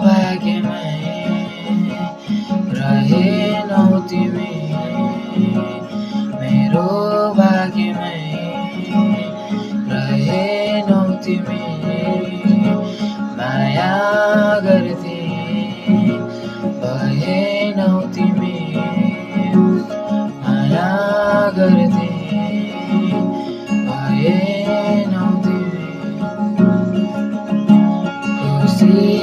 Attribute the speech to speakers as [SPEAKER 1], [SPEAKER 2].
[SPEAKER 1] भाग्यमै रहेनौ तिमी, मेरो भाग्यमै रहेनौ तिमी। माया गर्थे भएनौ तिमी, माया गर्थे भएनौ तिमी। खुसी